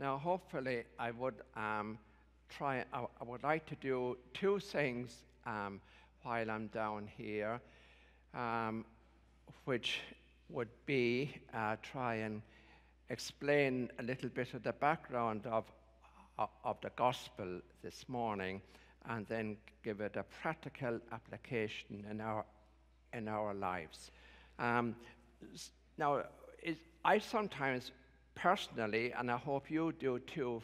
Now, hopefully, I would I would like to do two things while I'm down here, which would be try and explain a little bit of the background of the gospel this morning, and then give it a practical application in our lives. Now, I sometimes personally, and I hope you do too,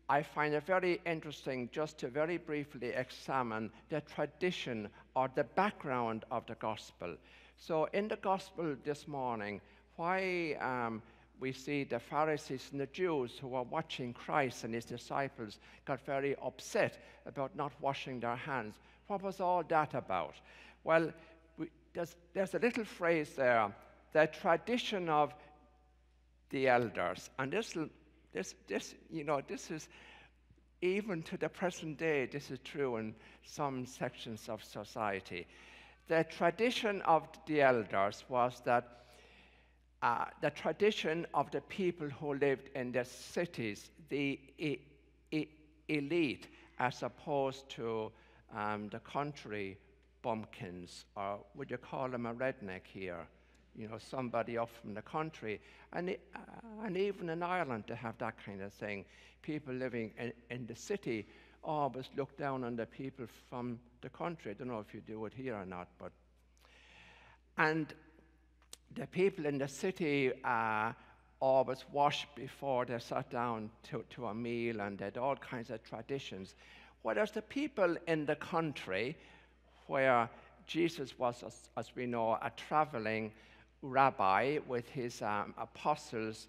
I find it very interesting just to very briefly examine the tradition or the background of the gospel. So in the gospel this morning, why we see the Pharisees and the Jews who were watching Christ and his disciples got very upset about not washing their hands. What was all that about? Well, there's a little phrase there, the tradition of the elders. And this is, even to the present day, this is true in some sections of society. The tradition of the elders was that the tradition of the people who lived in the cities, the elite, as opposed to the country bumpkins, or would you call them a redneck here? You know, somebody up from the country. And even in Ireland to have that kind of thing. People living in the city always look down on the people from the country. I don't know if you do it here or not, but. And the people in the city always washed before they sat down to a meal, and they had all kinds of traditions. Whereas the people in the country, where Jesus was, as we know, a traveling rabbi with his apostles,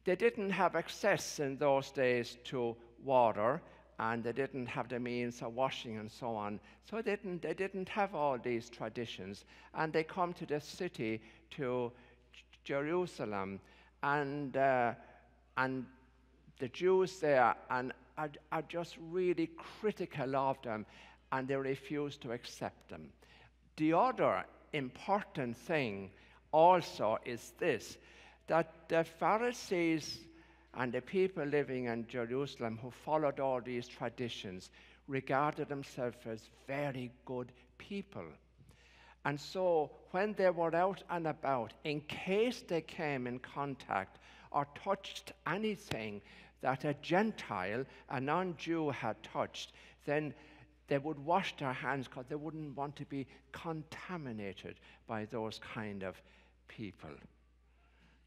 they didn't have access in those days to water, and they didn't have the means of washing and so on. So they didn't have all these traditions, and they come to the city, to Jerusalem, and the Jews there are just really critical of them, and they refuse to accept them. The other important thing also is this, that the Pharisees and the people living in Jerusalem who followed all these traditions regarded themselves as very good people. And so when they were out and about, in case they came in contact or touched anything that a Gentile, a non-Jew, had touched, then they would wash their hands because they wouldn't want to be contaminated by those kind of people.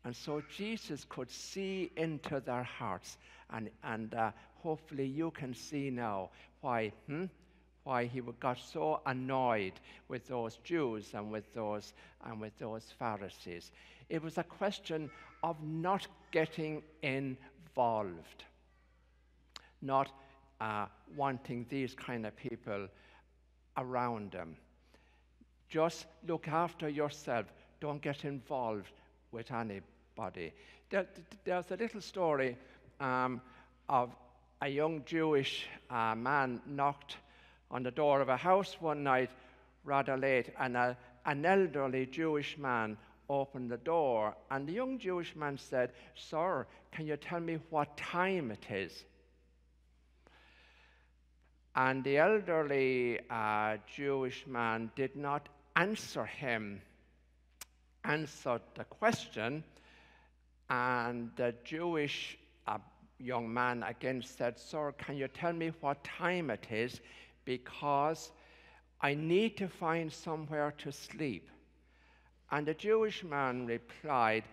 And so Jesus could see into their hearts, and hopefully you can see now why he got so annoyed with those Jews and with those Pharisees. It was a question of not getting involved, not wanting these kind of people around them. Just look after yourself. Don't get involved with anybody. There's a little story of a young Jewish man knocked on the door of a house one night rather late, and an elderly Jewish man opened the door, and the young Jewish man said, "Sir, can you tell me what time it is?" And the elderly Jewish man did not answered the question, and the Jewish young man again said, "Sir, can you tell me what time it is, because I need to find somewhere to sleep." And the Jewish man replied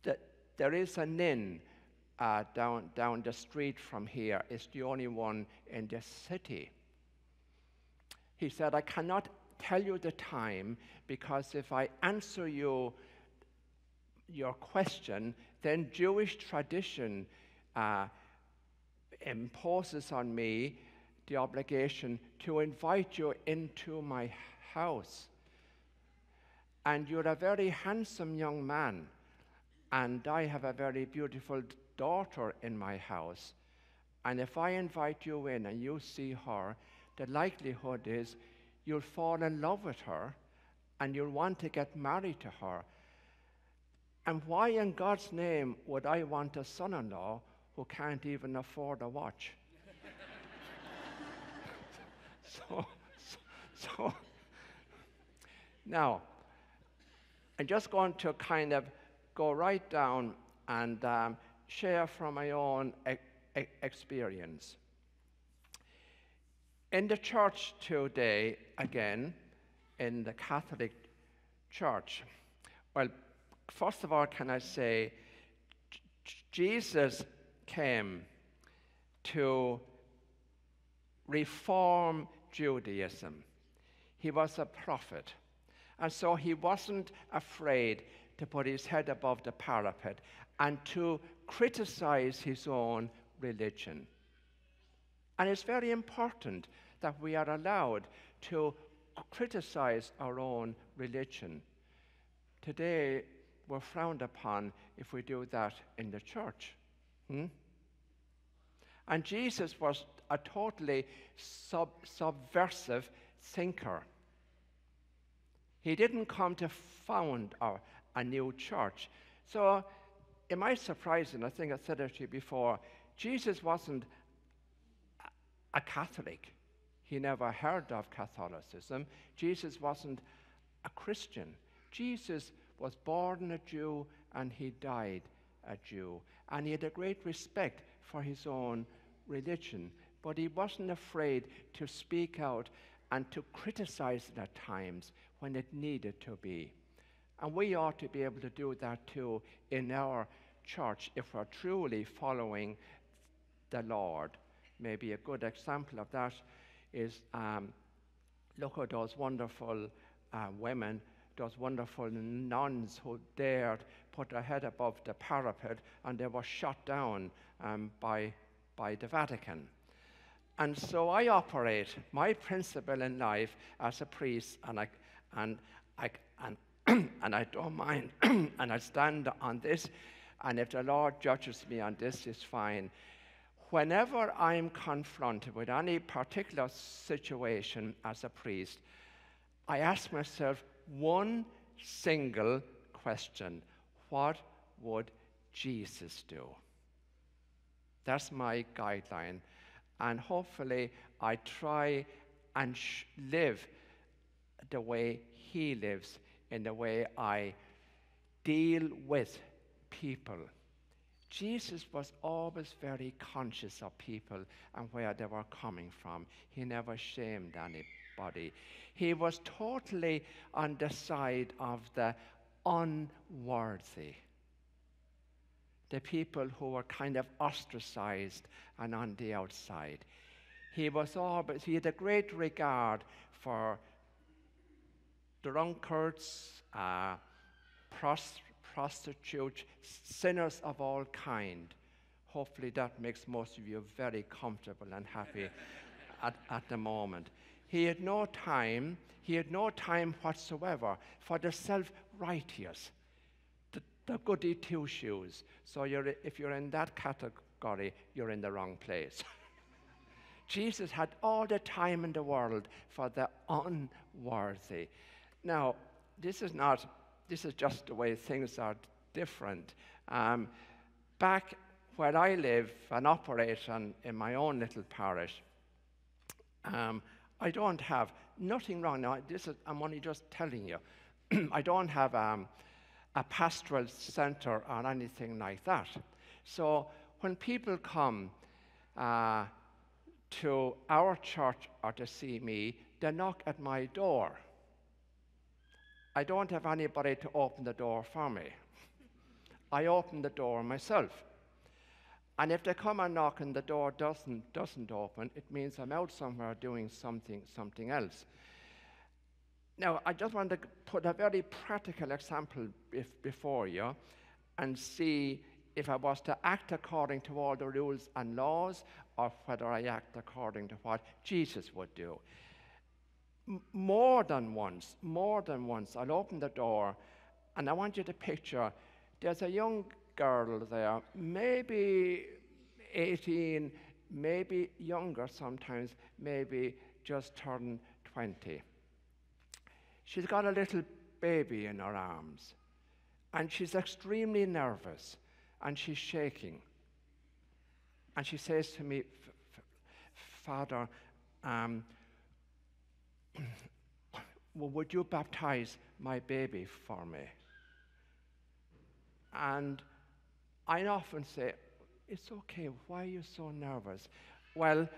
that there is an inn down the street from here. It's the only one in this city. He said, "I cannot tell you the time, because if I answer your question, then Jewish tradition imposes on me the obligation to invite you into my house. And you're a very handsome young man, and I have a very beautiful daughter in my house. And if I invite you in and you see her, the likelihood is you'll fall in love with her and you'll want to get married to her. And why in God's name would I want a son-in-law who can't even afford a watch? So now, I'm just going to kind of go right down and share from my own experience. In the church today, again, in the Catholic Church, well, first of all, can I say, Jesus came to reform Judaism. He was a prophet, and so he wasn't afraid to put his head above the parapet and to criticize his own religion. And it's very important that we are allowed to criticize our own religion. Today, we're frowned upon if we do that in the church. And Jesus was a totally subversive thinker. He didn't come to found a new church. So, it might surprise you, and I think I said it to you before, Jesus wasn't a Catholic. He never heard of Catholicism. Jesus wasn't a Christian. Jesus was born a Jew and he died a Jew. And he had a great respect for his own religion. But he wasn't afraid to speak out and to criticize it at times when it needed to be. And we ought to be able to do that too in our church if we're truly following the Lord. Maybe a good example of that is look at those wonderful women, those wonderful nuns who dared put their head above the parapet, and they were shot down by the Vatican. And so I operate my principle in life as a priest, and I don't mind, and I stand on this, and if the Lord judges me on this, it's fine. Whenever I'm confronted with any particular situation as a priest, I ask myself one single question: what would Jesus do? That's my guideline. And hopefully I try and live the way he lives, in the way I deal with people. Jesus was always very conscious of people and where they were coming from. He never shamed anybody. He was totally on the side of the unworthy, the people who were kind of ostracized and on the outside. He had a great regard for drunkards, prostitutes, sinners of all kind. Hopefully that makes most of you very comfortable and happy at the moment. He had no time whatsoever for the self-righteous, the goody two-shoes. So if you're in that category, you're in the wrong place. Jesus had all the time in the world for the unworthy. Now, this is just the way things are different. Back where I live and operate in my own little parish, I don't have nothing wrong. Now, I'm only just telling you. I don't have a pastoral center or anything like that. So when people come to our church or to see me, they knock at my door. I don't have anybody to open the door for me. I open the door myself. And if they come and knock and the door doesn't open, it means I'm out somewhere doing something else. Now, I just want to put a very practical example before you and see if I was to act according to all the rules and laws or whether I act according to what Jesus would do. More than once, I'll open the door and I want you to picture there's a young girl there, maybe 18, maybe younger sometimes, maybe just turned 20. She's got a little baby in her arms, And she's extremely nervous, and she's shaking. And she says to me, Father, would you baptize my baby for me? And I often say, it's okay, why are you so nervous? Well,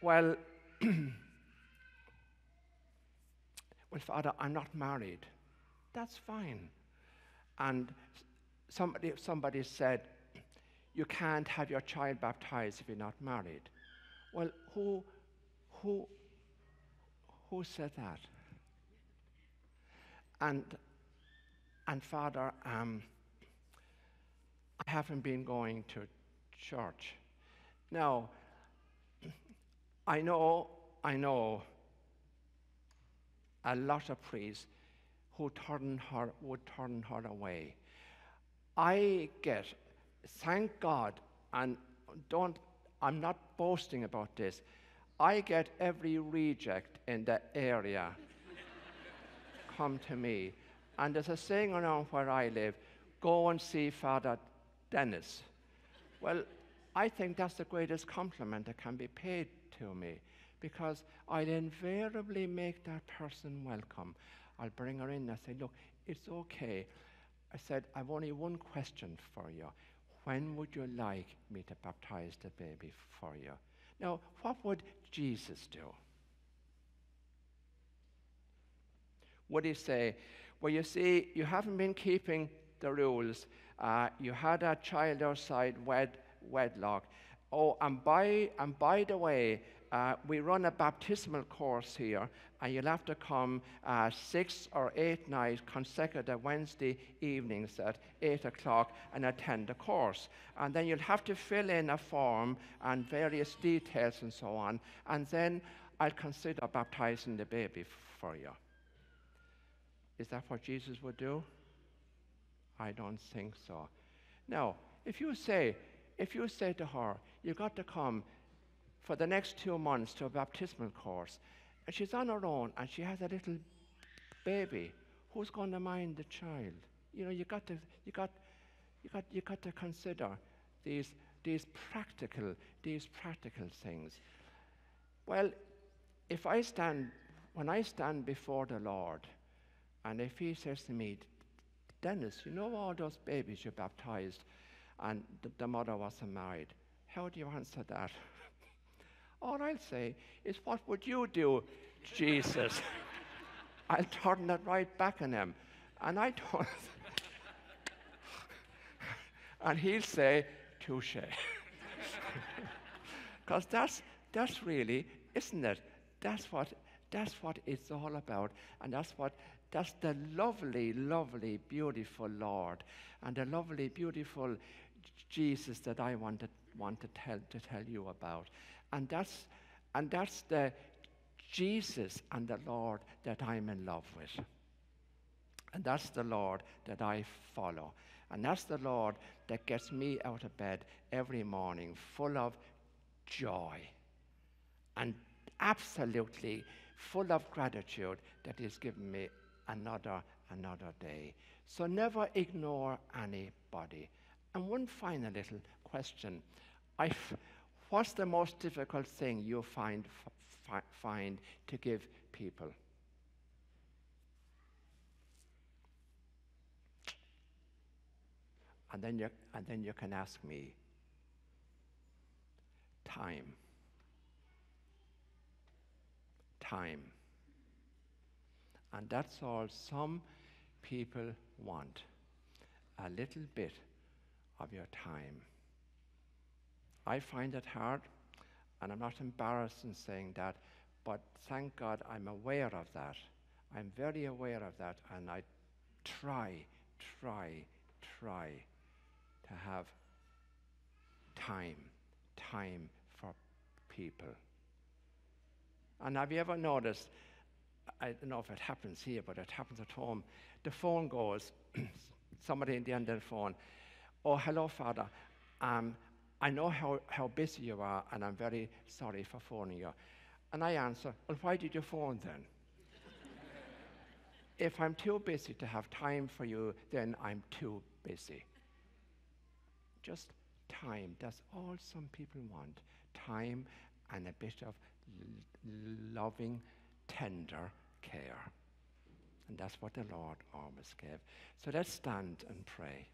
well, Father, I'm not married. That's fine. And somebody said, you can't have your child baptized if you're not married. Well, who said that? And Father, I haven't been going to church. Now, I know a lot of priests who would turn her away. I get, thank God, and I'm not boasting about this, I get every reject in the area come to me. And there's a saying around where I live, go and see Father Denis. Well, I think that's the greatest compliment that can be paid to me, because I'll invariably make that person welcome. I'll bring her in and say, look, it's okay. I said, I've only one question for you. When would you like me to baptize the baby for you? Now, what would Jesus do? Would he say, well, you see, you haven't been keeping the rules. You had a child outside wedlock. Oh, and by the way, we run a baptismal course here, and you'll have to come 6 or 8 nights consecutive Wednesday evenings at 8 o'clock and attend the course. And then you'll have to fill in a form and various details and so on, and then I'll consider baptizing the baby for you. Is that what Jesus would do? I don't think so. Now, if you say to her, you've got to come for the next 2 months to a baptismal course, and she's on her own and she has a little baby, who's going to mind the child? You know, you got to consider these practical things. Well, when I stand before the Lord, and if he says to me, Denis, you know all those babies you baptized and the mother wasn't married, how do you answer that? All I'll say is, what would you do, Jesus? I'll turn it right back on him. And I don't. And he'll say, touche. Because that's really, isn't it? That's what it's all about. And that's the lovely, lovely, beautiful Lord, and the lovely, beautiful Jesus that I want to tell you about. And that's the Jesus and the Lord that I'm in love with. And that's the Lord that I follow. And that's the Lord that gets me out of bed every morning full of joy and absolutely full of gratitude that He's given me another day. So never ignore anybody. And one final little question. What's the most difficult thing you find to give people? And then you can ask me. Time. And that's all some people want. A little bit of your time. I find it hard, and I'm not embarrassed in saying that, but thank God I'm aware of that. I'm very aware of that, and I try to have time for people. And have you ever noticed, I don't know if it happens here, but it happens at home, the phone goes, somebody in the end of the phone, oh, hello, Father, I know how busy you are, and I'm very sorry for phoning you. And I answer, well, why did you phone then? if I'm too busy to have time for you, then I'm too busy. Just time. That's all some people want. Time and a bit of loving, tender care. And that's what the Lord always gave. So let's stand and pray.